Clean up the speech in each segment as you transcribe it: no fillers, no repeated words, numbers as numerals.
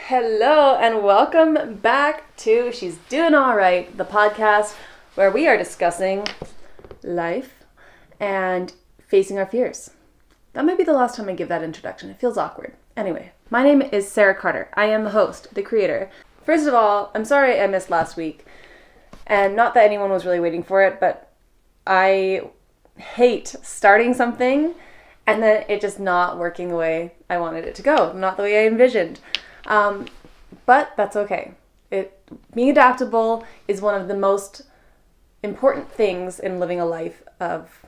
Hello and welcome back to She's Doing Alright, the podcast where we are discussing life and facing our fears. That might be the last time I give that introduction. It feels awkward. Anyway, my name is Sarah Carter. I am the host, the creator. First of all, I'm sorry I missed last week. And not that anyone was really waiting for it, but I hate starting something and then it just not working the way I wanted it to go, not the way I envisioned. But that's okay. Being adaptable is one of the most important things in living a life of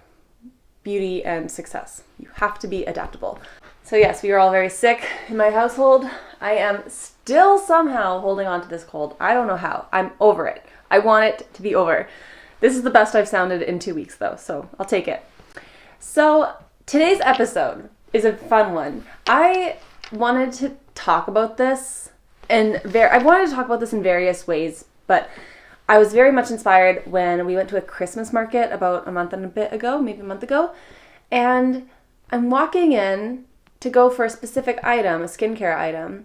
beauty and success. You have to be adaptable. So yes, we are all very sick in my household. I am still somehow holding on to this cold. I don't know how. I'm over it. I want it to be over. This is the best I've sounded in 2 weeks though, so I'll take it. So today's episode is a fun one. I wanted to talk about this in various ways, but I was very much inspired when we went to a Christmas market about a month ago, and I'm walking in to go for a specific item, a skincare item,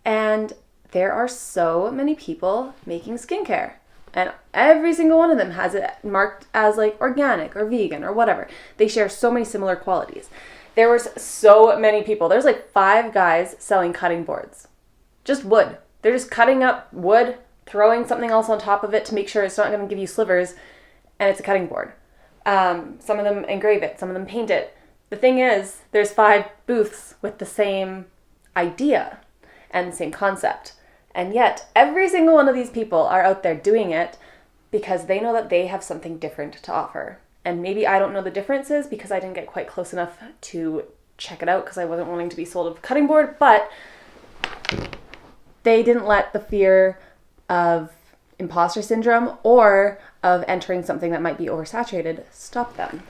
and there are so many people making skincare. And every single one of them has it marked as like organic or vegan or whatever. They share so many similar qualities. There was so many people. There's like 5 guys selling cutting boards. Just wood. They're just cutting up wood, throwing something else on top of it to make sure it's not going to give you slivers, and it's a cutting board. Some of them engrave it. Some of them paint it. The thing is, there's 5 booths with the same idea and the same concept. And yet, every single one of these people are out there doing it because they know that they have something different to offer. And maybe I don't know the differences because I didn't get quite close enough to check it out because I wasn't wanting to be sold a cutting board, but they didn't let the fear of imposter syndrome or of entering something that might be oversaturated stop them.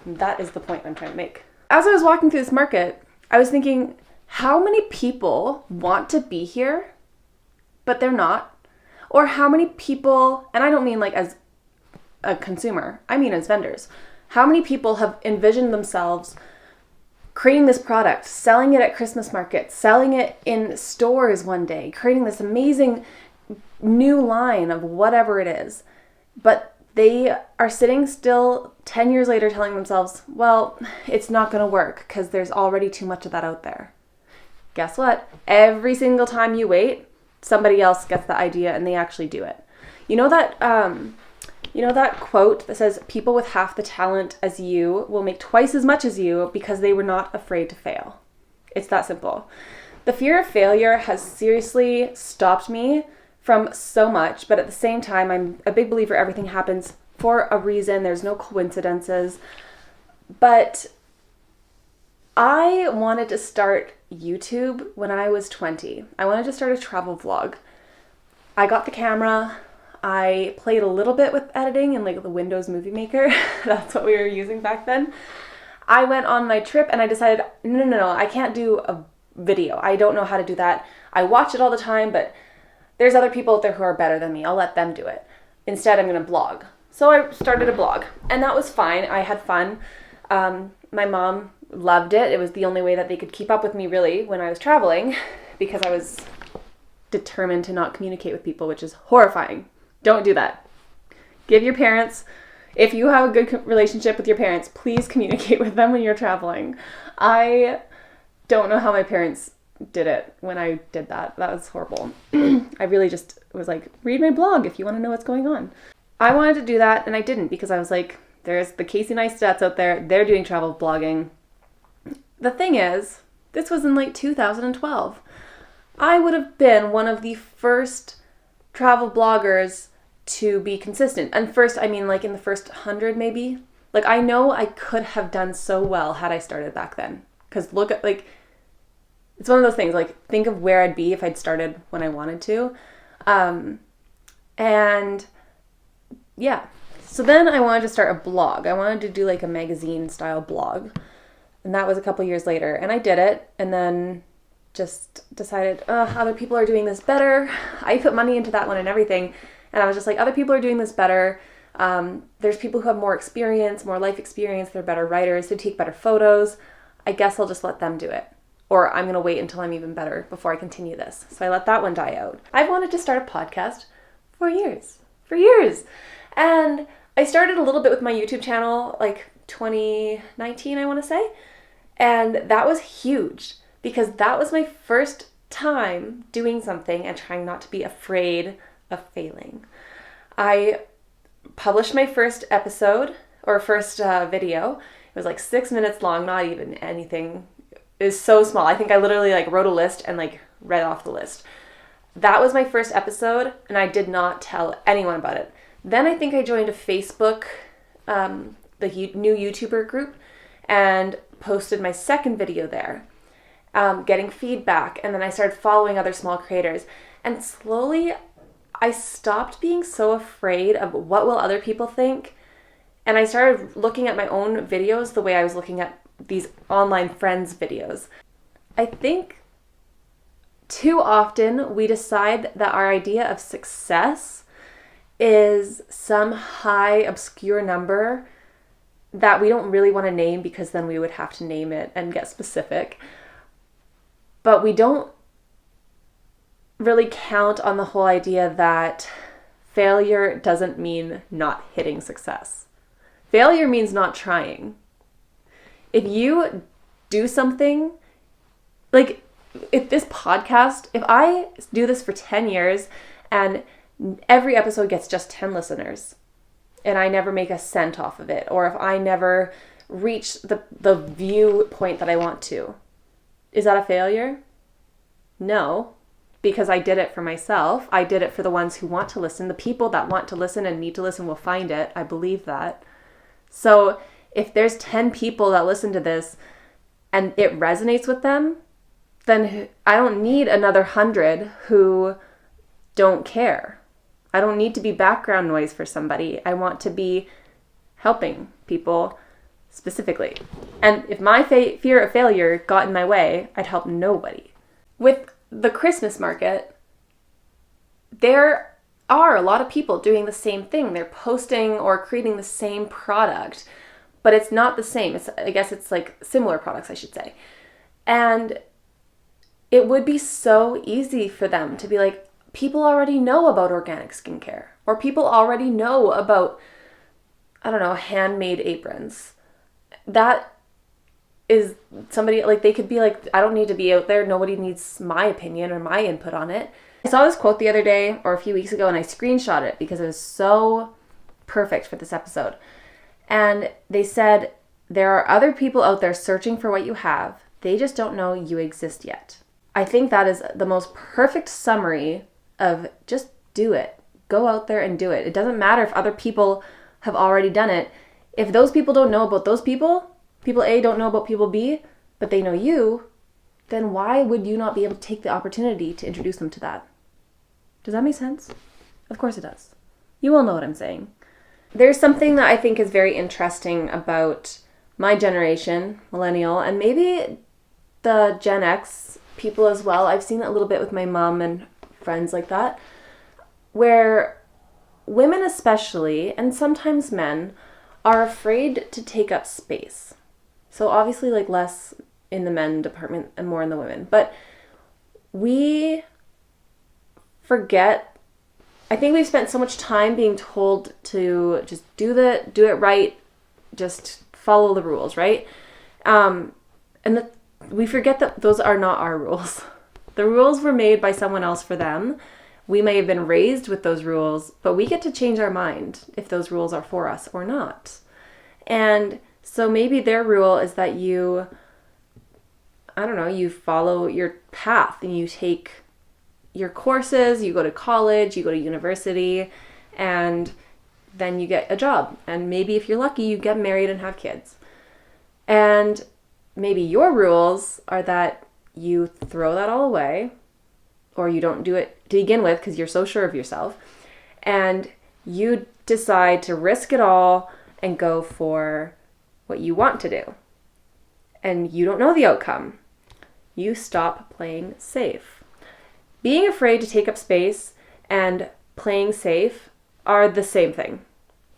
And that is the point I'm trying to make. As I was walking through this market, I was thinking, how many people want to be here but they're not? Or how many people, and I don't mean like as a consumer, I mean as vendors, how many people have envisioned themselves creating this product, selling it at Christmas markets, selling it in stores one day, creating this amazing new line of whatever it is, but they are sitting still 10 years later telling themselves, well, it's not going to work because there's already too much of that out there. Guess what? Every single time you wait, somebody else gets the idea and they actually do it. You know that quote that says, people with half the talent as you will make twice as much as you because they were not afraid to fail. It's that simple. The fear of failure has seriously stopped me from so much, but at the same time, I'm a big believer everything happens for a reason. There's no coincidences. But I wanted to start YouTube when I was 20. I wanted to start a travel vlog. I got the camera. I played a little bit with editing in like the Windows Movie Maker. That's what we were using back then. I went on my trip and I decided, no, I can't do a video. I don't know how to do that. I watch it all the time, but there's other people out there who are better than me. I'll let them do it. Instead, I'm going to blog. So I started a blog and that was fine. I had fun. My mom loved it. It was the only way that they could keep up with me really when I was traveling because I was determined to not communicate with people, which is horrifying. Don't do that. Give your parents, if you have a good relationship with your parents, please communicate with them when you're traveling. I don't know how my parents did it when I did that. That was horrible. I really just was like, read my blog if you want to know what's going on. I wanted to do that and I didn't because I was like, there's the Casey Neistats out there. They're doing travel blogging. The thing is, this was in like 2012. I would have been one of the first travel bloggers to be consistent. And first, I mean like in the first 100 maybe. Like I know I could have done so well had I started back then. Because look at like, it's one of those things like think of where I'd be if I'd started when I wanted to. And yeah. So then I wanted to start a blog. I wanted to do like a magazine style blog. And that was a couple years later. And I did it. And then just decided, other people are doing this better. I put money into that one and everything. And I was just like, other people are doing this better. There's people who have more experience, more life experience. They're better writers. They take better photos. I guess I'll just let them do it. or I'm going to wait until I'm even better before I continue this. So I let that one die out. I've wanted to start a podcast for years. And I started a little bit with my YouTube channel, like 2019, I want to say. And that was huge because that was my first time doing something and trying not to be afraid of failing. I published my first episode or first video. It was like 6 minutes long, not even anything. It was so small. I think I literally like wrote a list and like read off the list. That was my first episode, and I did not tell anyone about it. Then I think I joined a Facebook, the new YouTuber group, and posted my second video there, getting feedback. And then I started following other small creators. And slowly, I stopped being so afraid of what will other people think. And I started looking at my own videos the way I was looking at these online friends' videos. I think too often we decide that our idea of success is some high obscure number that we don't really want to name because then we would have to name it and get specific. But we don't really count on the whole idea that failure doesn't mean not hitting success. Failure means not trying. If you do something, like if this podcast, if I do this for 10 years and every episode gets just 10 listeners and I never make a cent off of it, or if I never reach the viewpoint that I want to, is that a failure? No, because I did it for myself. I did it for the ones who want to listen. The people that want to listen and need to listen will find it. I believe that. So if there's 10 people that listen to this and it resonates with them, then I don't need another 100 who don't care. I don't need to be background noise for somebody. I want to be helping people specifically. And if my fear of failure got in my way, I'd help nobody. With the Christmas market, there are a lot of people doing the same thing. They're posting or creating the same product, but it's not the same. I guess it's like similar products, I should say. And it would be so easy for them to be like, people already know about organic skincare, or people already know about, I don't know, handmade aprons. That is somebody, like, they could be like, I don't need to be out there. Nobody needs my opinion or my input on it. I saw this quote the other day or a few weeks ago and I screenshot it because it was so perfect for this episode. And they said, there are other people out there searching for what you have. They just don't know you exist yet. I think that is the most perfect summary of just do it. Go out there and do it. It doesn't matter if other people have already done it. If those people don't know about those people A don't know about people B, but they know you, then why would you not be able to take the opportunity to introduce them to that? Does that make sense? Of course it does. You all know what I'm saying. There's something that I think is very interesting about my generation, millennial, and maybe the Gen X people as well. I've seen it a little bit with my mom and friends like that, where women especially, and sometimes men, are afraid to take up space. So obviously like less in the men department and more in the women. But we forget, I think we've spent so much time being told to just do it right, just follow the rules, right? We forget that those are not our rules. The rules were made by someone else for them. We may have been raised with those rules, but we get to change our mind if those rules are for us or not. And so maybe their rule is that you follow your path and you take your courses, you go to college, you go to university, and then you get a job. And maybe if you're lucky, you get married and have kids. And maybe your rules are that you throw that all away, or you don't do it to begin with because you're so sure of yourself, and you decide to risk it all and go for what you want to do. And you don't know the outcome. You stop playing safe. Being afraid to take up space and playing safe are the same thing.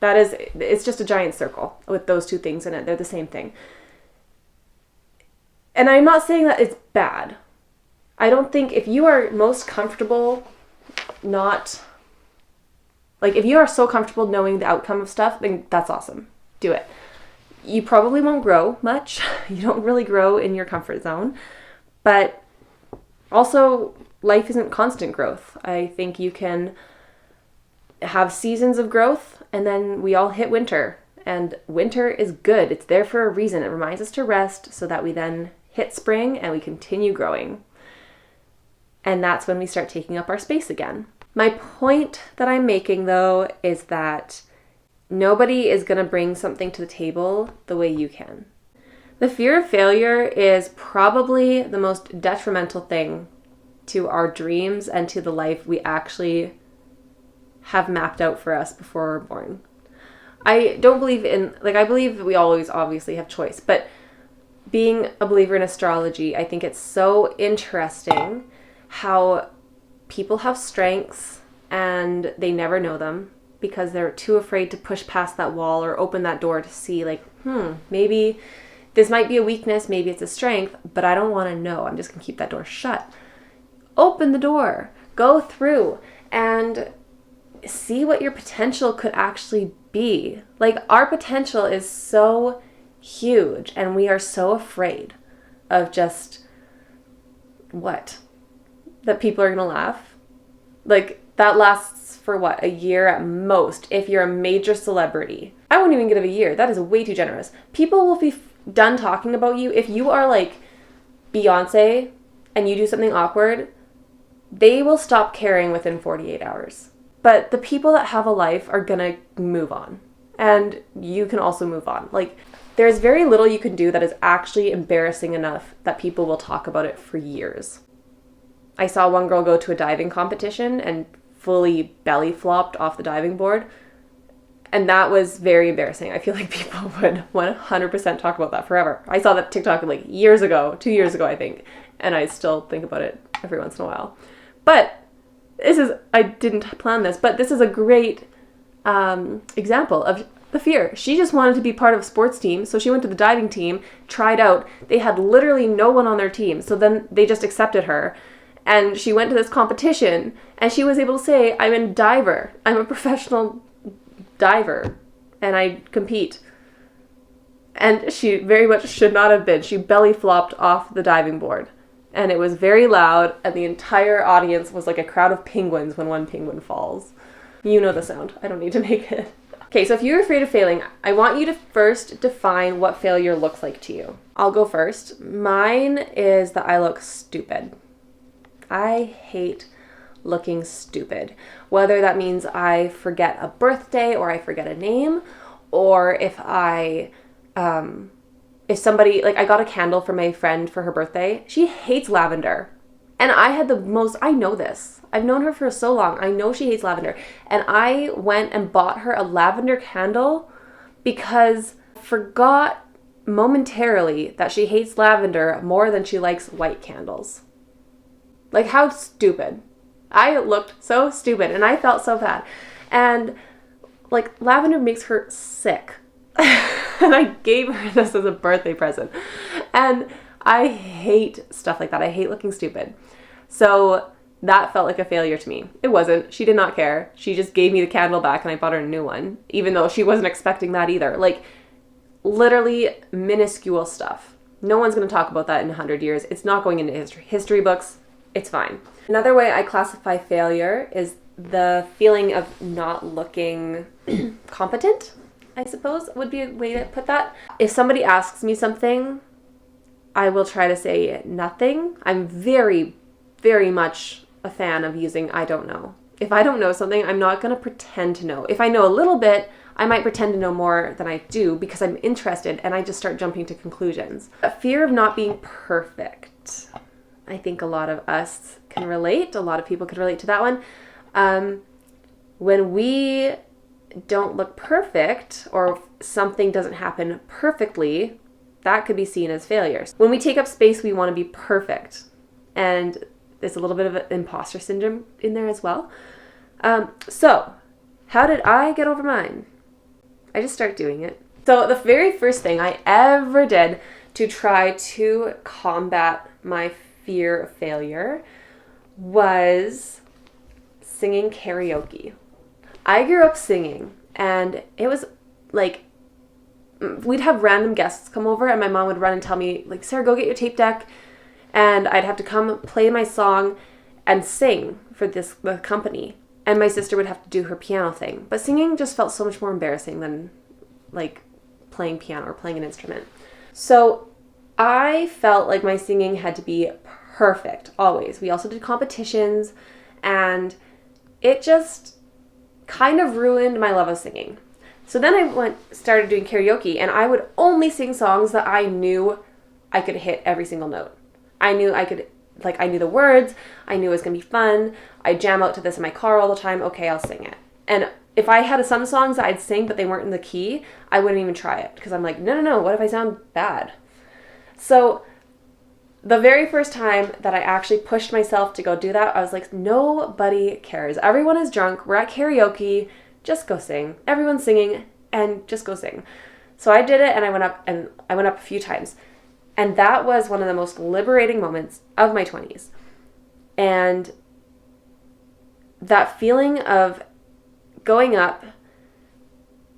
It's just a giant circle with those two things in it. They're the same thing. And I'm not saying that it's bad. I don't think if you are most comfortable if you are so comfortable knowing the outcome of stuff, then that's awesome. Do it. You probably won't grow much. You don't really grow in your comfort zone. But also, life isn't constant growth. I think you can have seasons of growth, and then we all hit winter. And winter is good. It's there for a reason. It reminds us to rest so that we then hit spring and we continue growing. And that's when we start taking up our space again. My point that I'm making, though, is that nobody is going to bring something to the table the way you can. The fear of failure is probably the most detrimental thing to our dreams and to the life we actually have mapped out for us before we're born. I don't believe I believe that we always obviously have choice, but being a believer in astrology, I think it's so interesting how people have strengths and they never know them because they're too afraid to push past that wall or open that door to see maybe this might be a weakness, maybe it's a strength, but I don't want to know. I'm just going to keep that door shut. Open the door, go through and see what your potential could actually be. Our potential is so huge and we are so afraid of just that people are going to laugh. That lasts for a year at most if you're a major celebrity. I won't even give a year. That is way too generous. People will be done talking about you. If you are Beyonce and you do something awkward, they will stop caring within 48 hours. But the people that have a life are going to move on. And you can also move on. There's very little you can do that is actually embarrassing enough that people will talk about it for years. I saw one girl go to a diving competition and fully belly flopped off the diving board. And that was very embarrassing. I feel like people would 100% talk about that forever. I saw that TikTok 2 years ago, I think. And I still think about it every once in a while. But I didn't plan this, but this is a great example of the fear. She just wanted to be part of a sports team. So she went to the diving team, tried out. They had literally no one on their team. So then they just accepted her. And she went to this competition and she was able to say, I'm a diver. I'm a professional diver and I compete. And she very much should not have been. She belly flopped off the diving board. And it was very loud and the entire audience was like a crowd of penguins when one penguin falls. You know the sound. I don't need to make it. Okay, so if you're afraid of failing, I want you to first define what failure looks like to you. I'll go first. Mine is that I look stupid. I hate looking stupid. Whether that means I forget a birthday or I forget a name, or if somebody, I got a candle for my friend for her birthday. She hates lavender. And I know this. I've known her for so long. I know she hates lavender. And I went and bought her a lavender candle because I forgot momentarily that she hates lavender more than she likes white candles. How stupid. I looked so stupid and I felt so bad. And lavender makes her sick. And I gave her this as a birthday present. And I hate stuff like that. I hate looking stupid. So that felt like a failure to me. It wasn't. She did not care. She just gave me the candle back and I bought her a new one, even though she wasn't expecting that either. Literally minuscule stuff. No one's going to talk about that in 100 years. It's not going into history books. It's fine. Another way I classify failure is the feeling of not looking competent, I suppose would be a way to put that. If somebody asks me something, I will try to say nothing. I'm very, very much a fan of using I don't know. If I don't know something, I'm not going to pretend to know. If I know a little bit, I might pretend to know more than I do because I'm interested and I just start jumping to conclusions. A fear of not being perfect. I think a lot of us can relate. A lot of people can relate to that one. When we don't look perfect or something doesn't happen perfectly, that could be seen as failures. When we take up space, we want to be perfect. And there's a little bit of an imposter syndrome in there as well. So how did I get over mine? I just start doing it. So the very first thing I ever did to try to combat my fear of failure was singing karaoke. I grew up singing, and it was like, we'd have random guests come over, and my mom would run and tell me, like, Sarah, go get your tape deck, and I'd have to come play my song and sing for the company, and my sister would have to do her piano thing. But singing just felt so much more embarrassing than like playing piano or playing an instrument. So I felt like my singing had to be perfect always. We also did competitions, and it just kind of ruined my love of singing. So then I started doing karaoke, and I would only sing songs that I knew I could hit every single note. I knew the words. I knew it was going to be fun. I jam out to this in my car all the time. Okay, I'll sing it. And if I had some songs that I'd sing, but they weren't in the key, I wouldn't even try it, because I'm like, no, what if I sound bad? So the very first time that I actually pushed myself to go do that, I was like, nobody cares. Everyone is drunk. We're at karaoke. Just go sing. Everyone's singing, and just go sing. So I did it, and I went up a few times. And that was one of the most liberating moments of my 20s. And that feeling of going up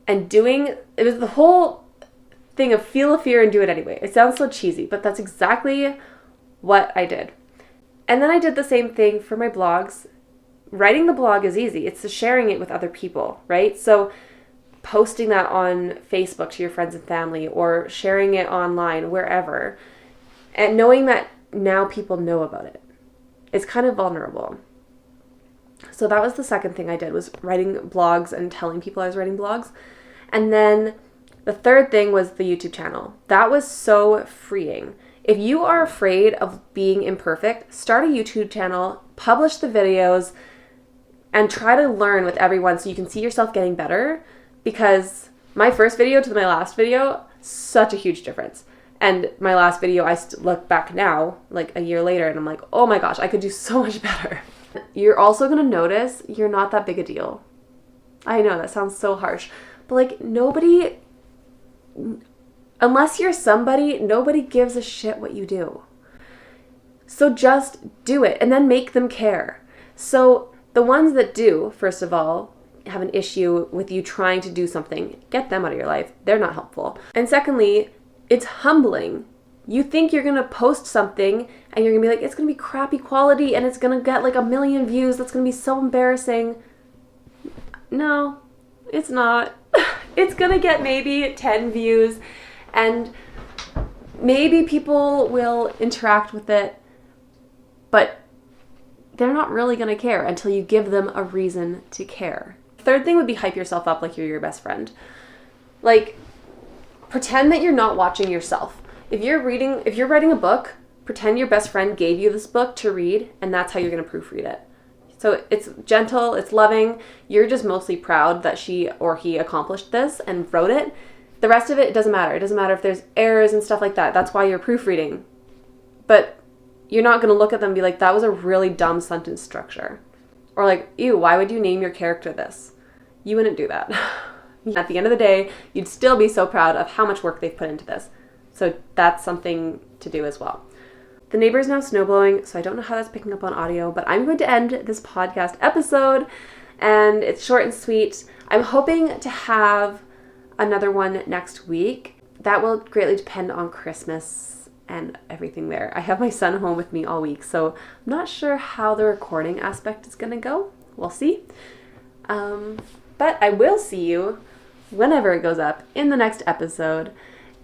and doing, it was the whole thing of feel a fear and do it anyway. It sounds so cheesy, but that's exactly what I did. And then I did the same thing for my blogs. Writing the blog is easy. It's the sharing it with other people, right? So posting that on Facebook to your friends and family, or sharing it online, wherever, and knowing that now people know about it. It's kind of vulnerable. So that was the second thing I did, was writing blogs and telling people I was writing blogs. And then the third thing was the YouTube channel. That was so freeing. If you are afraid of being imperfect, start a YouTube channel, publish the videos, and try to learn with everyone so you can see yourself getting better. Because my first video to my last video, such a huge difference. And my last video, I look back now, like a year later, and I'm like, oh my gosh, I could do so much better. You're also going to notice you're not that big a deal. I know that sounds so harsh, but like nobody, unless you're somebody, nobody gives a shit what you do. So just do it, and then make them care. So the ones that do, first of all, have an issue with you trying to do something, get them out of your life. They're not helpful. And secondly, it's humbling. You think you're going to post something and you're going to be like, it's going to be crappy quality and it's going to get like 1 million views. That's going to be so embarrassing. No, it's not. It's going to get maybe 10 views, and maybe people will interact with it, but they're not really going to care until you give them a reason to care. Third thing would be hype yourself up like you're your best friend. Like, pretend that you're not watching yourself. If you're writing a book, pretend your best friend gave you this book to read, and that's how you're going to proofread it. So it's gentle, it's loving. You're just mostly proud that she or he accomplished this and wrote it. The rest of it doesn't matter. It doesn't matter if there's errors and stuff like that. That's why you're proofreading. But you're not going to look at them and be like, that was a really dumb sentence structure. Or like, ew, why would you name your character this? You wouldn't do that. At the end of the day, you'd still be so proud of how much work they've put into this. So that's something to do as well. The neighbor is now snow blowing, so I don't know how that's picking up on audio, but I'm going to end this podcast episode, and it's short and sweet. I'm hoping to have another one next week. That will greatly depend on Christmas and everything there. I have my son home with me all week, so I'm not sure how the recording aspect is going to go. We'll see. But I will see you whenever it goes up in the next episode.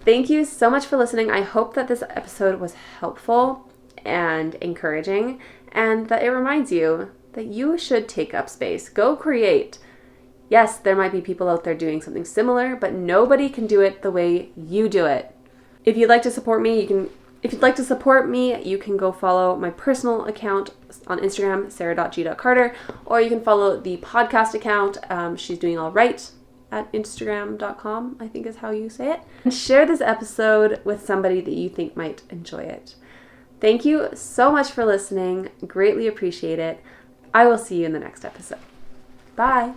Thank you so much for listening. I hope that this episode was helpful and encouraging, and that it reminds you that you should take up space. Go create. Yes, there might be people out there doing something similar, but nobody can do it the way you do it. If you'd like to support me, you can go follow my personal account on Instagram, sarah.g.carter, or you can follow the podcast account, She's Doing All Right, at instagram.com, I think is how you say it. And share this episode with somebody that you think might enjoy it. Thank you so much for listening. Greatly appreciate it. I will see you in the next episode. Bye.